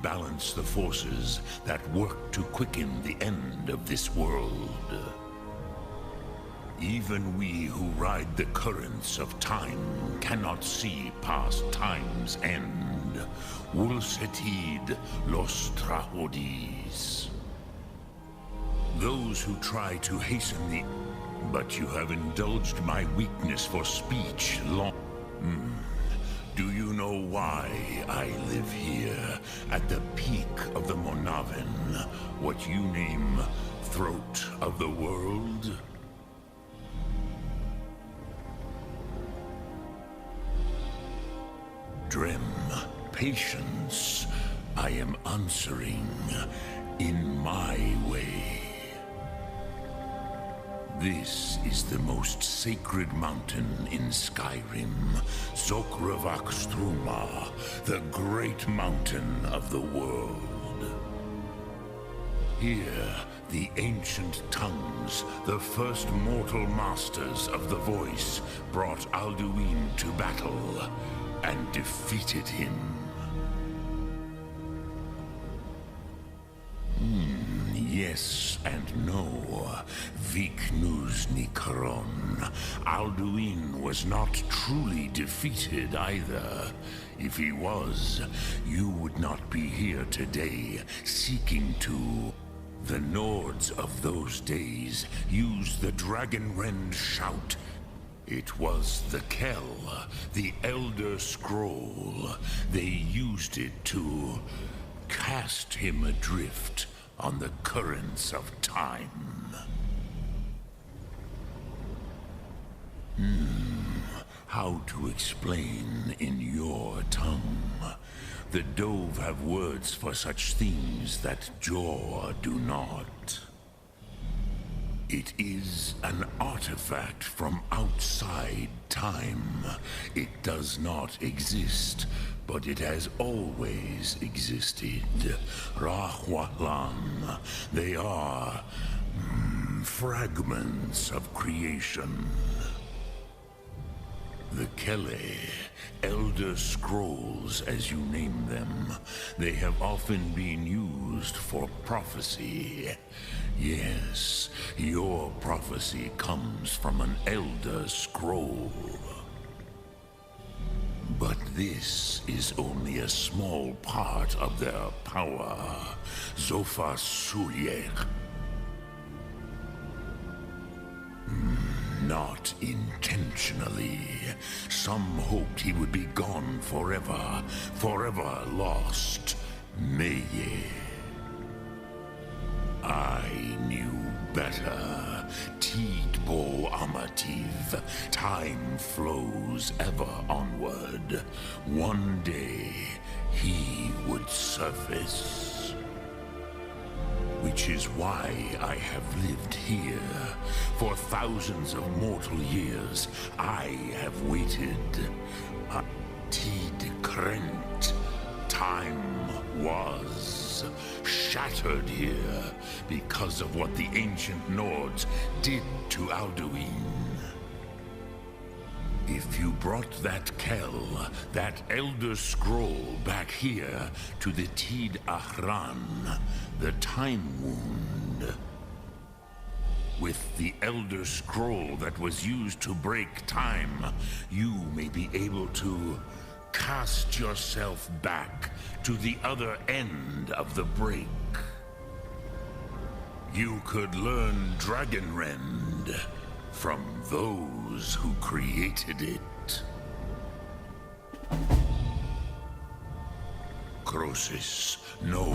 balance the forces that work to quicken the end of this world. Even we who ride the currents of time cannot see past time's end. Wulsetid los trahodis. Those who try to hasten the... But you have indulged my weakness for speech long... Do you know why I live here, at the peak of the Monavin, what you name Throat of the World? Drem, patience. I am answering in my way. This is the most sacred mountain in Skyrim, SHAREfactory, the great mountain of the world. Here, the ancient tongues, the first mortal masters of the voice, brought Alduin to battle and defeated him. Yes and no. Viknus Nikaron. Alduin was not truly defeated either. If he was, you would not be here today, seeking to... The Nords of those days used the Dragonrend shout. It was the Kell, the Elder Scroll. They used it to cast him adrift on the currents of time. How to explain in your tongue? The Dove have words for such things that Jor do not. It is an artifact from outside time. It does not exist, but it has always existed. Rahwalan. They are fragments of creation. The Kele, Elder Scrolls as you name them, they have often been used for prophecy. Yes, your prophecy comes from an Elder Scroll. But this is only a small part of their power. Zofa Suryek. Not intentionally. Some hoped he would be gone forever, forever lost. Meye. I knew better. Tidbo Amativ. Time flows ever onward. One day, he would surface. Which is why I have lived here. For thousands of mortal years, I have waited. Tid Krent. Time was shattered here because of what the ancient Nords did to Alduin. If you brought that Kell, that Elder Scroll back here to the Tid Ahran, the Time Wound, with the Elder Scroll that was used to break time, you may be able to cast yourself back to the other end of the break. You could learn Dragonrend from those who created it. Crosis, no.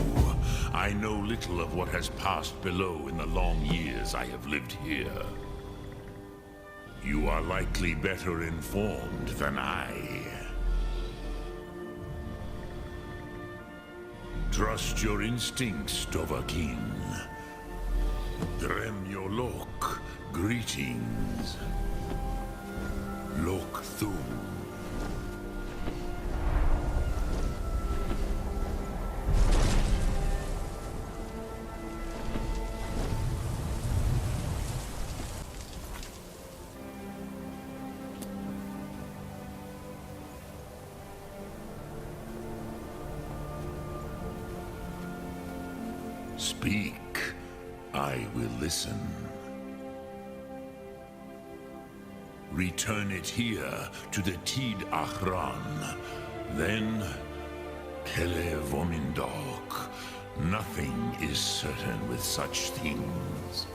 I know little of what has passed below in the long years I have lived here. You are likely better informed than I. Trust your instincts, Dovahkiin. Drem Yolok, greetings. Lok Thum. Speak. I will listen. Return it here to the Tid Achran. Then, Kele Vomindok. Nothing is certain with such things.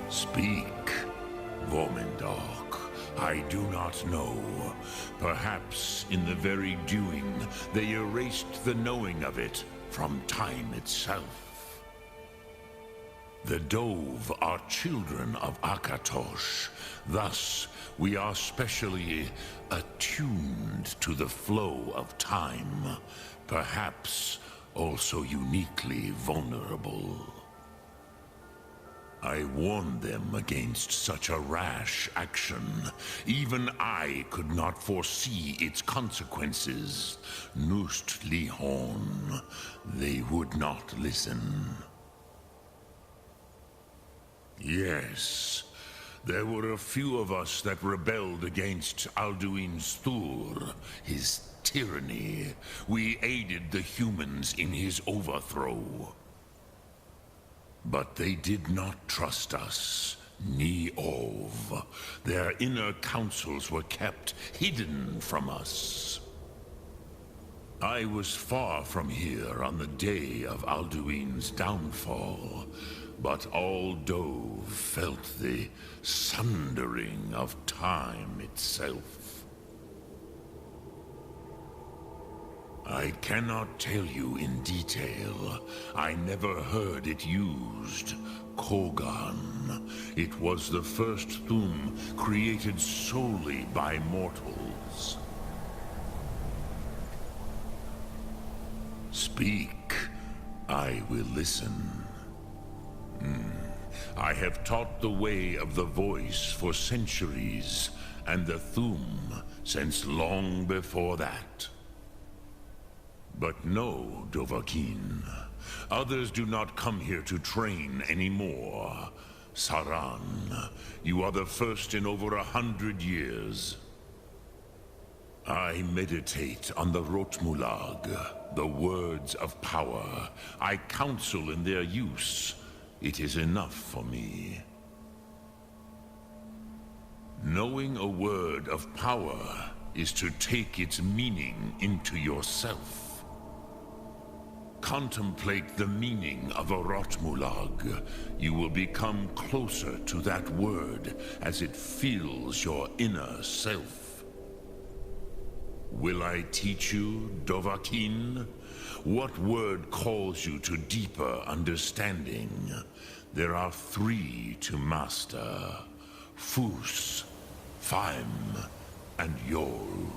Speak, Vomindok. I do not know. Perhaps in the very doing, they erased the knowing of it from time itself. The Dove are children of Akatosh. Thus, we are specially attuned to the flow of time. Perhaps also uniquely vulnerable. I warned them against such a rash action. Even I could not foresee its consequences. Nust Lihon, they would not listen. Yes, there were a few of us that rebelled against Alduin's Thur, his tyranny. We aided the humans in his overthrow. But they did not trust us, ni Ov. Their inner counsels were kept hidden from us. I was far from here on the day of Alduin's downfall, but all Dove felt the sundering of time itself. I cannot tell you in detail. I never heard it used. Kogan. It was the first Thum created solely by mortals. Speak. I will listen. I have taught the way of the voice for centuries, and the Thum since long before that. But no, Dovahkiin. Others do not come here to train anymore. Saran, you are the first in over 100 years. I meditate on the Rotmulag, the words of power. I counsel in their use. It is enough for me. Knowing a word of power is to take its meaning into yourself. Contemplate the meaning of a Rotmulag. You will become closer to that word as it fills your inner self. Will I teach you, Dovahkiin? What word calls you to deeper understanding? There are 3 to master: Fus, Faim, and Yol.